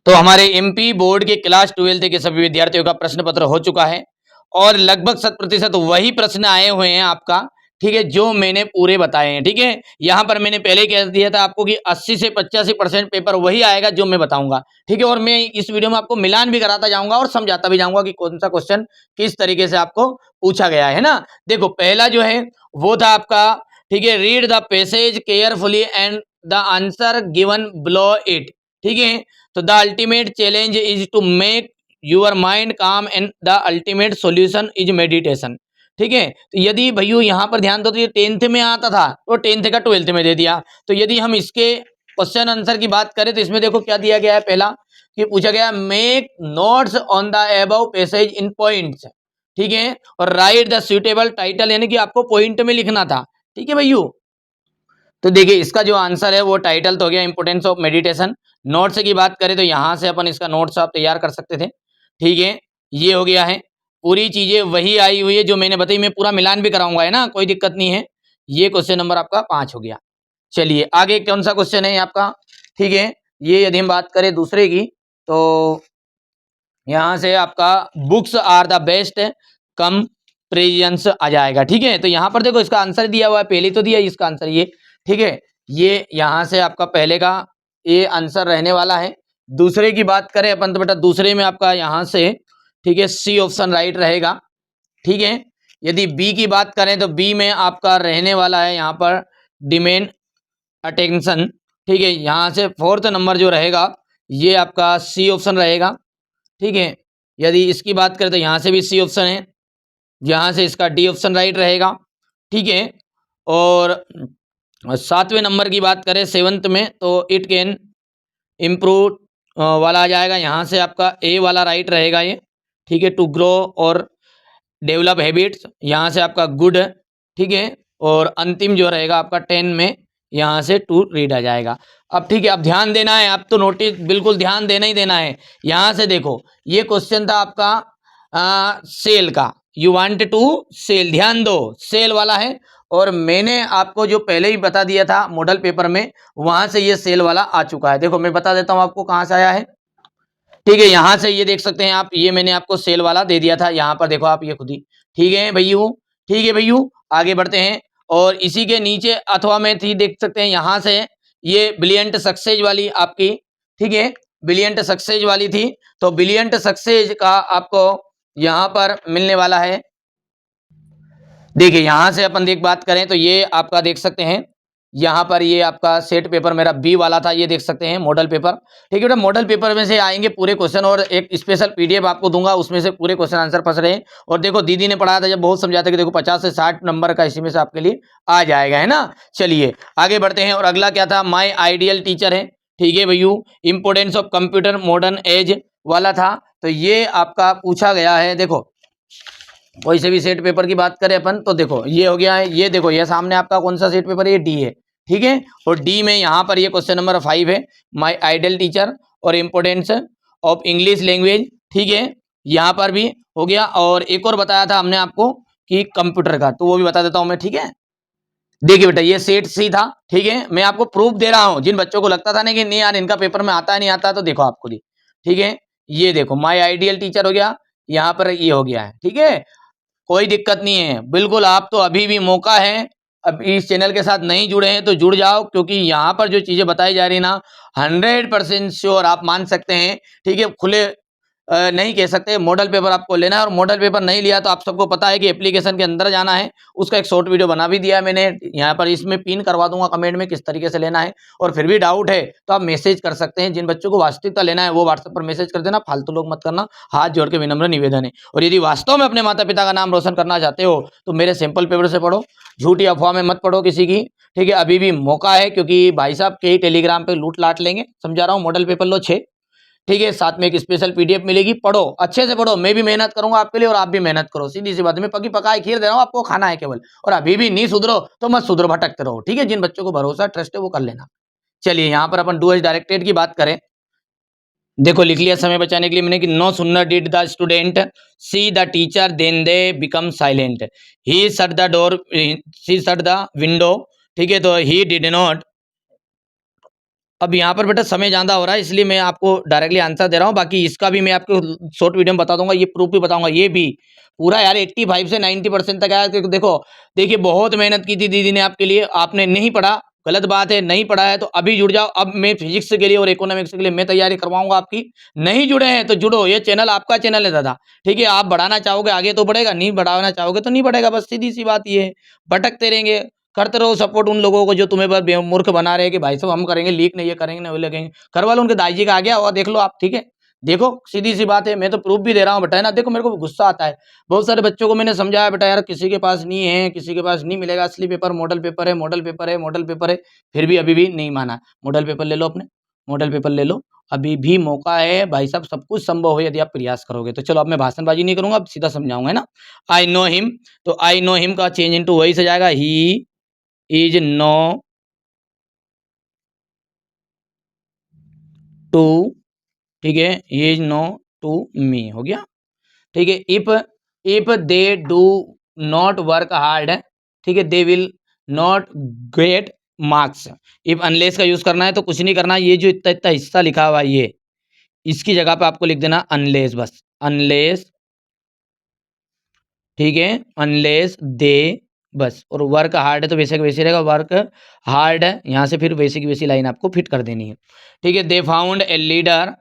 तो हमारे MP board के क्लास 12 के सभी विद्यार्थियों का प्रश्न पत्र हो चुका है और लगभग 100% वही प्रश्न आए हुए हैं आपका, ठीक है, जो मैंने पूरे बताए हैं। ठीक है, यहाँ पर मैंने पहले कह दिया था आपको कि 80 से 85% पेपर वही आएगा जो मैं बताऊंगा। ठीक है, और मैं इस वीडियो में आपको मिलान भी कराता जाऊंगा और समझाता भी जाऊंगा कि कौन सा क्वेश्चन किस तरीके से आपको पूछा गया है ना। देखो पहला जो है वो था आपका, ठीक है, read the passage carefully and the answer given below it. ठीक है, तो the ultimate challenge is to make your mind calm and the ultimate solution is meditation. ठीक है, तो यदि भैया यहाँ पर ध्यान दो, तो ये 10th में आता था तो 10th का 12th में दे दिया। तो यदि हम इसके क्वेश्चन आंसर की बात करें तो इसमें देखो क्या दिया गया है। पहला कि पूछा गया make notes on the above passage in points. ठीक है, और राइट द सुटेबल टाइटल, यानी कि आपको पॉइंट में लिखना था। ठीक है भैया, तो देखिए इसका जो आंसर है वो टाइटल तो हो गया इंपोर्टेंस ऑफ मेडिटेशन। नोट्स की बात करें तो यहाँ से अपन इसका नोट्स आप तैयार कर सकते थे। ठीक है, ये हो गया है, पूरी चीजें वही आई हुई है जो मैंने बताई। मैं पूरा मिलान भी कराऊंगा, है ना, कोई दिक्कत नहीं है। ये क्वेश्चन नंबर आपका 5 हो गया। चलिए आगे कौन सा क्वेश्चन है आपका। ठीक है, ये यदि हम बात करें दूसरे की, तो यहाँ से आपका books are the best comparisons आ जाएगा। ठीक है, तो यहाँ पर देखो इसका आंसर दिया हुआ है, पहले तो दिया इसका आंसर ये। ठीक है, ये यहाँ से आपका पहले का ये आंसर रहने वाला है। दूसरे की बात करें अपन तो बेटा दूसरे में आपका यहाँ से, ठीक है, सी ऑप्शन राइट रहेगा। ठीक है, यदि बी की बात करें तो बी में आपका रहने वाला है यहाँ पर डिमेन अटेंशन। ठीक है, यहाँ से 4th नंबर जो रहेगा ये आपका सी ऑप्शन रहेगा। ठीक है, यदि इसकी बात करें तो यहाँ से भी सी ऑप्शन है, यहाँ से इसका डी ऑप्शन राइट रहेगा। ठीक है, और 7वें नंबर की बात करें 7th में तो इट कैन इम्प्रूव वाला आ जाएगा, यहाँ से आपका ए वाला राइट रहेगा ये। ठीक है, टू ग्रो और डेवलप हैबिट्स, यहाँ से आपका गुड। ठीक है, और अंतिम जो रहेगा आपका 10 में यहाँ से टू रीड आ जाएगा। अब ठीक है, अब ध्यान देना है, अब तो नोटिस बिल्कुल ध्यान देना ही देना है। यहाँ से देखो ये क्वेश्चन था आपका सेल का, यू वांट टू सेल, ध्यान दो सेल वाला है। और मैंने आपको जो पहले ही बता दिया था मॉडल पेपर में, वहां से ये सेल वाला आ चुका है। देखो मैं बता देता हूँ आपको कहाँ से आया है। ठीक है, यहाँ से ये देख सकते हैं आप, ये मैंने आपको सेल वाला दे दिया था, यहाँ पर देखो आप ये खुद ही। ठीक है भैया, ठीक है भैया, आगे बढ़ते हैं। और इसी के नीचे अथवा में थी देख सकते हैं, यहाँ से ये ब्रिलियंट सक्सेस वाली आपकी, ठीक है, ब्रिलियंट सक्सेस वाली थी। तो ब्रिलियंट सक्सेस का आपको यहाँ पर मिलने वाला है। देखिए यहाँ से अपन देख बात करें तो ये आपका देख सकते हैं, यहाँ पर ये आपका सेट पेपर मेरा बी वाला था, ये देख सकते हैं मॉडल पेपर। ठीक है बेटा, मॉडल पेपर में से आएंगे पूरे क्वेश्चन और एक स्पेशल पीडीएफ आपको दूंगा, उसमें से पूरे क्वेश्चन आंसर फंस रहे हैं। और देखो दीदी ने पढ़ाया था जब, बहुत समझाते कि देखो 50 से 60 नंबर का इसी में से आपके लिए आ जाएगा, है ना। चलिए आगे बढ़ते हैं। और अगला क्या था, माई आइडियल टीचर है। ठीक है भैया, importance of computer modern age वाला था। तो ये आपका पूछा गया है। देखो कोई से भी सेट पेपर की बात करें अपन तो देखो ये हो गया है, ये देखो ये सामने आपका कौन सा सेट पेपर है, ये डी है। ठीक है, और डी में यहाँ पर ये क्वेश्चन नंबर 5 है, माय आइडियल टीचर और इम्पोर्टेंस ऑफ इंग्लिश लैंग्वेज। ठीक है, यहाँ पर भी हो गया। और एक और बताया था हमने आपको कि कंप्यूटर का, तो वो भी बता देता हूँ मैं। ठीक है, देखिए बेटा ये सेट सी था। ठीक है, मैं आपको प्रूफ दे रहा हूँ, जिन बच्चों को लगता था ना कि नहीं यार इनका पेपर में आता है नहीं आता, तो देखो आप खुद ही। ठीक है, ये देखो माय आइडियल टीचर हो गया, यहाँ पर ये हो गया है। ठीक है, कोई दिक्कत नहीं है, बिल्कुल आप तो अभी भी मौका है। अब इस चैनल के साथ नहीं जुड़े हैं तो जुड़ जाओ, क्योंकि यहाँ पर जो चीजें बताई जा रही ना 100% श्योर आप मान सकते हैं। ठीक है, खुले नहीं कह सकते, मॉडल पेपर आपको लेना है। और मॉडल पेपर नहीं लिया तो आप सबको पता है कि एप्लीकेशन के अंदर जाना है, उसका एक शॉर्ट वीडियो बना भी दिया है मैंने, यहाँ पर इसमें पिन करवा दूंगा कमेंट में किस तरीके से लेना है। और फिर भी डाउट है तो आप मैसेज कर सकते हैं, जिन बच्चों को वास्तविकता लेना है वो व्हाट्सएप पर मैसेज कर देना, फालतू लोग मत करना, हाथ जोड़ के विनम्र निवेदन है। और यदि वास्तव में अपने माता पिता का नाम रोशन करना चाहते हो तो मेरे सैंपल पेपर से पढ़ो, झूठी अफवाह में मत पढ़ो किसी की। ठीक है, अभी भी मौका है, क्योंकि भाई साहब के ही टेलीग्राम पे लूट लाट लेंगे, समझा रहा हूँ। मॉडल पेपर लो 6। ठीक है, साथ में एक स्पेशल पीडीएफ मिलेगी, पढ़ो अच्छे से पढ़ो, मैं भी मेहनत करूंगा आपके लिए और आप भी मेहनत करो, सीधी सी बात है। मैं पकी पकाई खीर दे रहा हूँ, आपको खाना है केवल। और अभी भी नहीं सुधरो तो मत सुधरो, भटकते रहो। ठीक है, जिन बच्चों को भरोसा ट्रस्ट है वो कर लेना। चलिए यहाँ पर अपन डू एज डायरेक्टेड की बात करें, देखो लिख लिया समय बचाने के लिए मैंने कि no sooner did the student see the teacher then they become silent, he shut the door, she shut the window. ठीक है, तो ही डिड नॉट अब यहाँ पर बेटा समय ज़्यादा हो रहा है, इसलिए मैं आपको डायरेक्टली आंसर दे रहा हूँ। बाकी इसका भी मैं आपको शॉर्ट वीडियो में बता दूंगा, ये प्रूफ भी बताऊंगा। ये भी पूरा यार 85 से 90% तक आया, क्योंकि देखो देखिए बहुत मेहनत की थी दीदी ने आपके लिए, आपने नहीं पढ़ा, गलत बात है, नहीं पढ़ा है तो अभी जुड़ जाओ। अब मैं फिजिक्स के लिए और इकोनॉमिक्स के लिए मैं तैयारी करवाऊंगा आपकी। नहीं जुड़े हैं तो जुड़ो, ये चैनल आपका चैनल है दादा, ठीक है। आप बढ़ाना चाहोगे आगे तो बढ़ेगा, नहीं बढ़ाना चाहोगे तो नहीं बढ़ेगा, बस सीधी सी बात ये है। भटकते रहेंगे, करते रहो सपोर्ट उन लोगों को जो तुम्हें बस मूर्ख बना रहे हैं कि भाई साहब हम करेंगे, लीक नहीं, ये करेंगे नहीं, वो लगेंगे। करवा लो, उनके दाई जी का आ गया और देख लो आप, ठीक है। देखो सीधी सी बात है, मैं तो प्रूफ भी दे रहा हूँ बेटा, है ना। देखो मेरे को गुस्सा आता है, बहुत सारे बच्चों को मैंने समझाया बेटा यार किसी के पास नहीं है, किसी के पास नहीं मिलेगा, असली पेपर मॉडल पेपर है, मॉडल पेपर है, मॉडल पेपर है, फिर भी अभी भी नहीं माना। मॉडल पेपर ले लो, अपने मॉडल पेपर ले लो, अभी भी मौका है भाई साहब, सब कुछ संभव है यदि आप प्रयास करोगे तो। चलो अब मैं भाषणबाजी नहीं करूंगा, अब सीधा समझाऊंगा, है ना। आई नो हिम, तो आई नो हिम का चेंज इनटू वही से जाएगा, ही इज नो टू, ठीक है, he is known to me, हो गया, ठीक है। If they do not work hard, ठीक है, they will not get marks. If unless का यूज करना है तो कुछ नहीं करना, ये जो इतना इतना हिस्सा लिखा हुआ है ये, इसकी जगह पे आपको लिख देना अनलेस, बस अनलेस, ठीक है, अनलेस दे, बस। और वर्क हार्ड है तो वैसे का वैसे रहेगा, वर्क हार्ड है, यहाँ से फिर वैसे की वैसी लाइन आपको फिट कर देनी है, ठीक है। They found a leader,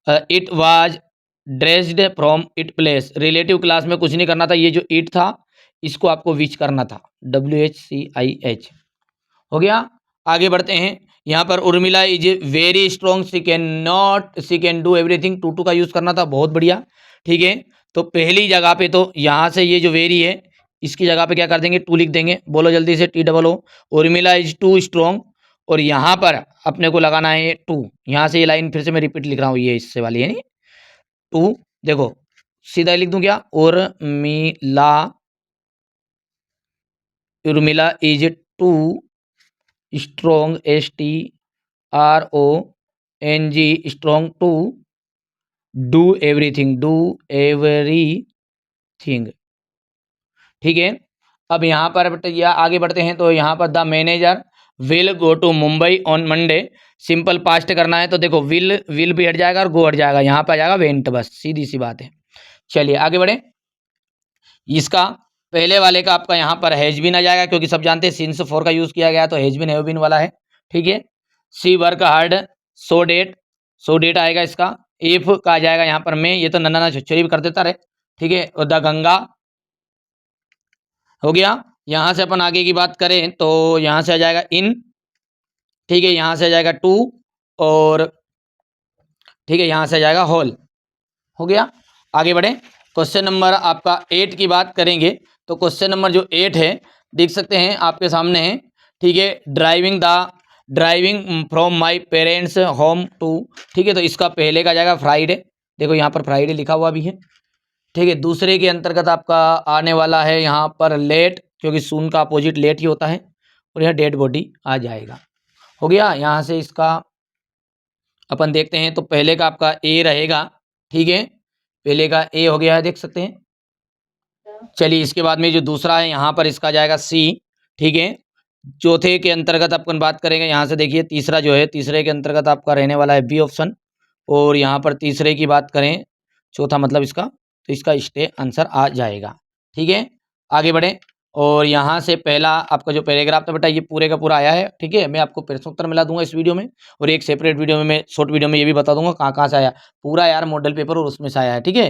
it was dressed from it place, relative class में कुछ नहीं करना था, ये जो इट था इसको आपको विच करना था, WHCIH, हो गया। आगे बढ़ते हैं, यहाँ पर Urmila is very strong, she can do everything, too का यूज करना था, बहुत बढ़िया, ठीक है। तो पहली जगह पे तो यहाँ से ये जो वेरी है इसकी जगह पे क्या कर देंगे, टू लिख देंगे, बोलो जल्दी से, TOO। Urmila is too strong, और यहाँ पर अपने को लगाना है टू, यहाँ से ये लाइन फिर से मैं रिपीट लिख रहा हूँ, ये इससे वाली है नहीं, टू, देखो सीधा लिख दूं क्या, Urmila, Urmila is too strong, STRONG, strong to do everything, ठीक है। अब यहाँ पर या आगे बढ़ते हैं, तो यहाँ पर the manager will go to Mumbai on Monday, simple past करना है तो देखो विल भी हट जाएगा और गो हट जाएगा, यहाँ पर आ जाएगा वेंट, बस सीधी सी बात है। चलिए आगे बढ़े, इसका पहले वाले का आपका यहाँ पर हैज बीन आ जाएगा, क्योंकि सब जानते हैं सिंस 4 का यूज किया गया तो हैज बीन हैव बीन वाला है, ठीक है। सी वर्क हार्ड, सो डेट आएगा इसका। इफ का आ जाएगा यहाँ पर मैं, ये तो नन्ना छुच्छरी भी कर देता रहे, ठीक है। और द गंगा, हो गया। यहाँ से अपन आगे की बात करें तो यहाँ से आ जाएगा इन, ठीक है, यहाँ से आ जाएगा टू, और ठीक है यहाँ से आ जाएगा होल, हो गया। आगे बढ़े, क्वेश्चन नंबर आपका 8 की बात करेंगे, तो क्वेश्चन नंबर जो 8 है देख सकते हैं आपके सामने है, ठीक है। Driving from my parents home to, ठीक है, तो इसका पहले का जाएगा फ्राइडे, देखो यहाँ पर फ्राइडे लिखा हुआ भी है, ठीक है। दूसरे के अंतर्गत आपका आने वाला है यहाँ पर लेट, क्योंकि सून का अपोजिट लेट ही होता है, और यहाँ डेड बॉडी आ जाएगा, हो गया। यहाँ से इसका अपन देखते हैं, तो पहले का आपका ए रहेगा, ठीक है, पहले का ए हो गया है, देख सकते हैं। चलिए इसके बाद में जो दूसरा है यहाँ पर इसका जाएगा सी, ठीक है। चौथे के अंतर्गत अपन बात करेंगे, यहाँ से देखिए तीसरा जो है, तीसरे के अंतर्गत आपका रहने वाला है बी ऑप्शन, और यहाँ पर तीसरे की बात करें, चौथा मतलब इसका, तो इसका स्टे आंसर आ जाएगा, ठीक है। आगे बढ़े, और यहाँ से पहला आपका जो पैराग्राफ था बेटा ये पूरे का पूरा आया है, ठीक है। मैं आपको प्रश्नोत्तर मिला दूंगा इस वीडियो में, और एक सेपरेट वीडियो में मैं शॉर्ट वीडियो में ये भी बता दूंगा कहाँ कहाँ से आया पूरा यार, मॉडल पेपर और उसमें से आया है, ठीक है।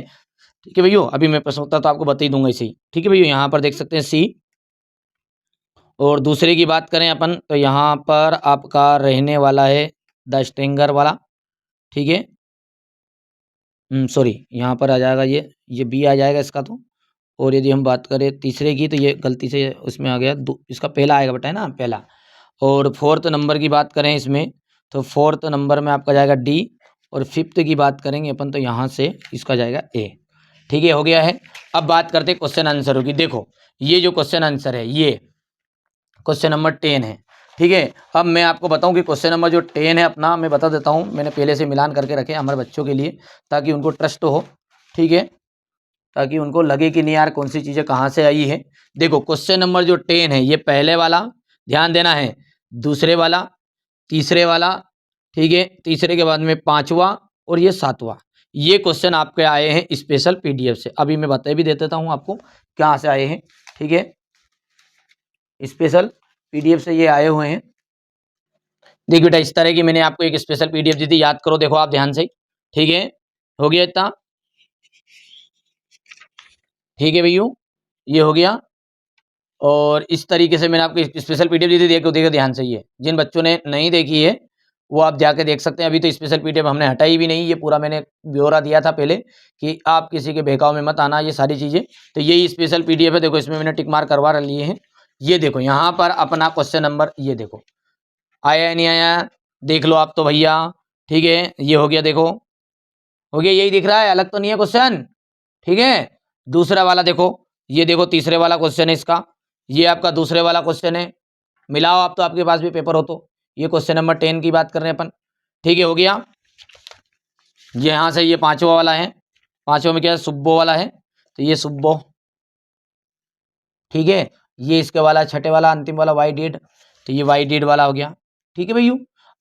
ठीक है भैया, अभी मैं प्रश्नोत्तर तो आपको बता ही दूंगा इसे ही, ठीक है भैया। यहाँ पर देख सकते हैं सी, और दूसरे की बात करें अपन तो यहाँ पर आपका रहने वाला है द स्ट्रिंगर वाला, ठीक है। सॉरी यहाँ पर आ जाएगा ये बी आ जाएगा इसका तो। और यदि हम बात करें तीसरे की तो ये गलती से उसमें आ गया, इसका पहला आएगा बेटा, है ना, पहला। और फोर्थ नंबर की बात करें इसमें, तो फोर्थ नंबर में आपका जाएगा डी, और फिफ्थ की बात करेंगे अपन तो यहाँ से इसका जाएगा ए, ठीक है, हो गया है। अब बात करते हैं क्वेश्चन आंसरों की। देखो ये जो क्वेश्चन आंसर है ये क्वेश्चन नंबर 10 है, ठीक है। अब मैं आपको बताऊं कि क्वेश्चन नंबर जो 10 है अपना, मैं बता देता हूं, मैंने पहले से मिलान करके रखे हमारे बच्चों के लिए, ताकि उनको ट्रस्ट हो, ठीक है, ताकि उनको लगे कि नहीं यार कौन सी चीज़ें कहाँ से आई है। देखो क्वेश्चन नंबर जो 10 है ये पहले वाला ध्यान देना है, दूसरे वाला, तीसरे वाला, ठीक है, तीसरे के बाद में पांचवा और ये सातवां, ये क्वेश्चन आपके आए हैं स्पेशल पीडीएफ से। अभी मैं बता भी दे देता हूँ आपको कहाँ से आए हैं। ठीक है, स्पेशल पीडीएफ से ये आए हुए हैं। देखिए बेटा, इस तरह की मैंने आपको एक स्पेशल पीडीएफ दी थी, याद करो, देखो आप ध्यान से। ठीक है, हो गया इतना। ठीक है भैया, ये हो गया। और इस तरीके से मैंने आपको एक स्पेशल पीडीएफ दी थी, देखो देखो ध्यान से। ये जिन बच्चों ने नहीं देखी है वो आप जाके देख सकते हैं। अभी तो स्पेशल पीडीएफ हमने हटाई भी नहीं, ये पूरा मैंने ब्यौरा दिया था पहले कि आप किसी के बहकाव में मत आना, ये सारी चीजें। तो यही स्पेशल पीडीएफ है, देखो इसमें मैंने टिक मार्क करवा लिए हैं। ये देखो यहाँ पर अपना क्वेश्चन नंबर, ये देखो आया या नहीं आया, देख लो आप तो भैया। ठीक है, ये हो गया, देखो हो गया, यही दिख रहा है, अलग तो नहीं है क्वेश्चन। ठीक है, दूसरा वाला देखो, ये देखो तीसरे वाला क्वेश्चन है इसका, ये आपका दूसरे वाला क्वेश्चन है। मिलाओ आप तो, आपके पास भी पेपर हो तो। ये क्वेश्चन नंबर 10 की बात कर रहे हैं अपन। ठीक है, हो गया। ये यहाँ से ये पांचवा वाला है, पांचवा में क्या है, सुब्बो वाला है, तो ये सुब्बो। ठीक है, ये इसके वाला छठे वाला अंतिम वाला वाई डेड, तो ये वाई डेड वाला हो गया। ठीक है भैया,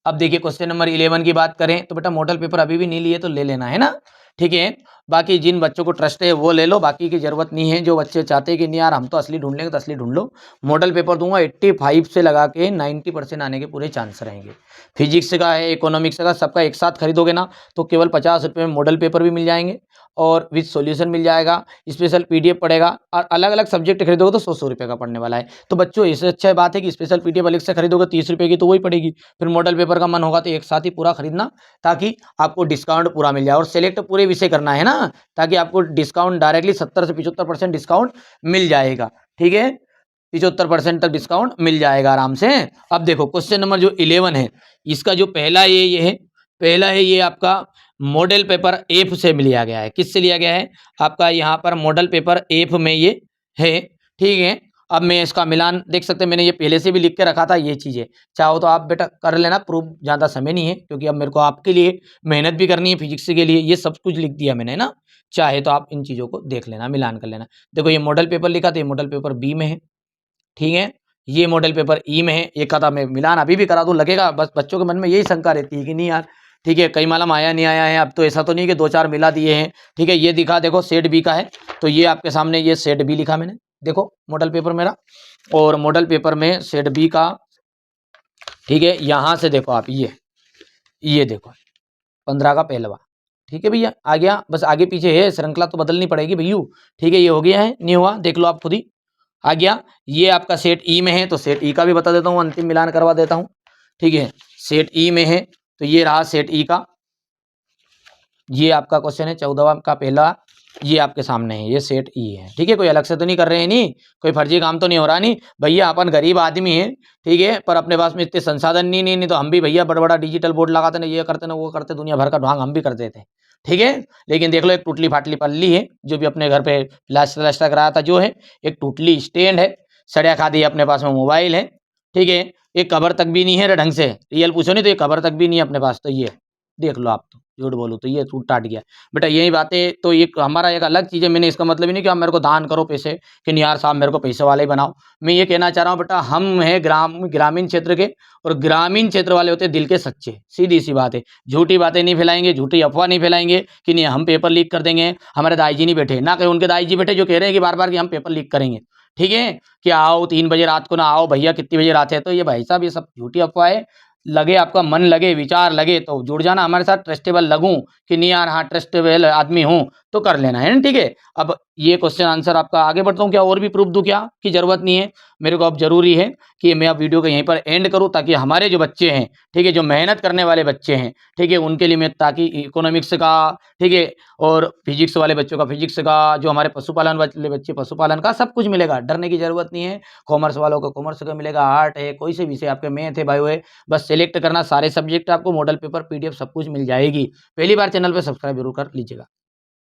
अब देखिए क्वेश्चन नंबर 11 की बात करें तो बेटा मॉडल पेपर अभी भी नहीं लिए तो ले लेना है ना। ठीक है, बाकी जिन बच्चों को ट्रस्ट है वो ले लो, बाकी की जरूरत नहीं है। जो बच्चे चाहते हैं कि नहीं यार हम तो असली ढूंढ लेंगे, तो असली ढूंढ लो। मॉडल पेपर दूंगा 85 से लगा के 90% आने के पूरे चांस रहेंगे। फिजिक्स का है, इकोनॉमिक्स का, सबका एक साथ खरीदोगे ना तो केवल 50 रुपये में मॉडल पेपर भी मिल जाएंगे और विद सॉल्यूशन मिल जाएगा, स्पेशल पीडीएफ पड़ेगा, और अलग अलग सब्जेक्ट खरीदोगे तो 100 रुपये का पड़ने वाला है। तो बच्चों इससे अच्छा बात है कि स्पेशल पीडीएफ अलग से खरीदोगे 30 रुपये की, तो वही पड़ेगी। फिर मॉडल पेपर का मन होगा तो एक साथ ही पूरा खरीदना, ताकि आपको डिस्काउंट पूरा मिल जाए। और सेलेक्ट पूरे विषय करना है ना, ताकि आपको डिस्काउंट डायरेक्टली 70 से 75% डिस्काउंट मिल जाएगा। ठीक है, 75% तक डिस्काउंट मिल जाएगा आराम से। अब देखो क्वेश्चन नंबर जो 11 है, इसका जो पहला ये है, पहला है ये आपका मॉडल पेपर एफ से लिया गया है। किससे लिया गया है, आपका यहाँ पर मॉडल पेपर एफ में ये है। ठीक है, अब मैं इसका मिलान देख सकते हैं, मैंने ये पहले से भी लिख के रखा था ये चीज़ें, चाहो तो आप बेटा कर लेना प्रूफ, ज़्यादा समय नहीं है क्योंकि अब मेरे को आपके लिए मेहनत भी करनी है फिजिक्स के लिए, ये सब कुछ लिख दिया मैंने ना। चाहे तो आप इन चीज़ों को देख लेना, मिलान कर लेना। देखो ये मॉडल पेपर लिखा था, ये मॉडल पेपर बी में है। ठीक है, ये मॉडल पेपर ई में है। एक का था मैं मिलान अभी भी करा दूं, लगेगा बस बच्चों के मन में यही शंका रहती है कि नहीं यार, ठीक है कई मालूम आया नहीं आया है। अब तो ऐसा तो नहीं कि 2-4 मिला दिए हैं। ठीक है, ये दिखा देखो सेट बी का है, तो ये आपके सामने ये सेट बी लिखा मैंने, देखो मॉडल पेपर मेरा, और मॉडल पेपर में सेट बी का। ठीक है, यहाँ से देखो आप ये देखो 15 का पहलवा। ठीक है भैया, आ गया, बस आगे पीछे है, श्रृंखला तो बदलनी पड़ेगी भैया। ठीक है, ये हो गया है, नहीं हुआ देख लो आप खुद ही, आ गया। ये आपका सेट ई में है, तो सेट ई का भी बता देता हूँ, अंतिम मिलान करवा देता हूँ। ठीक है, सेट ई में है, तो ये रहा सेट ई का, ये आपका क्वेश्चन है 14वां का पहला, ये आपके सामने है, ये सेट ई है। ठीक है, कोई अलग से तो नहीं कर रहे हैं, नहीं कोई फर्जी काम तो नहीं हो रहा, नहीं भैया अपन गरीब आदमी है। ठीक है, पर अपने पास में इतने संसाधन नहीं तो हम भी भैया बड़ा बड़ा डिजिटल बोर्ड लगाते ना, ये करते ना वो करते, दुनिया भर का ढोंग हम भी कर देते। ठीक है, लेकिन देख लो एक टूटली फाटली पल्ली है जो भी अपने घर पे प्लास्टर कराया था, जो है एक टूटली स्टैंड है, सड़िया खादी अपने पास में मोबाइल है। ठीक है, एक कवर तक भी नहीं है ढंग से, रियल पूछो नहीं तो एक कवर तक भी नहीं है अपने पास, तो ये देख लो आप, तो झूठ बोलो तो ये टूट टाट गया बेटा। यही बातें तो एक हमारा एक अलग चीज़ है। मैंने इसका मतलब ही नहीं कि आप मेरे को दान करो पैसे, कि नहीं यार साहब मेरे को पैसे वाले ही बनाओ। मैं ये कहना चाह रहा हूँ बेटा, हम हैं ग्रामीण क्षेत्र के, और ग्रामीण क्षेत्र वाले होते हैं दिल के सच्चे, सीधी सी बात है। झूठी बातें नहीं फैलाएंगे, झूठी अफवाह नहीं फैलाएंगे कि नहीं हम पेपर लीक कर देंगे। हमारे दाई जी नहीं बैठे, ना कहीं उनके दाई जी बैठे जो कह रहे हैं कि बार बार कि हम पेपर लीक करेंगे। ठीक है, कि आओ 3 बजे रात को ना आओ भैया, कितनी बजे रात है, तो ये भाई साहब ये सब झूठी अफवाह है। लगे आपका मन लगे, विचार लगे तो जुड़ जाना हमारे साथ, ट्रस्टेबल लगूं कि नहीं यार हाँ ट्रस्टेबल आदमी हूं तो कर लेना है ना। ठीक है, अब ये क्वेश्चन आंसर आपका आगे बढ़ता हूं, क्या और भी प्रूफ दूं क्या, कि जरूरत नहीं है मेरे को। अब जरूरी है कि मैं अब वीडियो को यहीं पर एंड करूं, ताकि हमारे जो बच्चे हैं, ठीक है जो मेहनत करने वाले बच्चे हैं, ठीक है उनके लिए मैं, ताकि इकोनॉमिक्स का, ठीक है और फिजिक्स वाले बच्चों का फिजिक्स का, जो हमारे पशुपालन वाले बच्चे पशुपालन का, सब कुछ मिलेगा, डरने की जरूरत नहीं है। कॉमर्स वालों को कॉमर्स का मिलेगा, आर्ट है, कोई से विषय आपके मैथ है, बायो है, बस सेलेक्ट करना सारे सब्जेक्ट, आपको मॉडल पेपर पीडीएफ सब कुछ मिल जाएगी। पहली बार चैनल पर सब्सक्राइब जरूर कर लीजिएगा।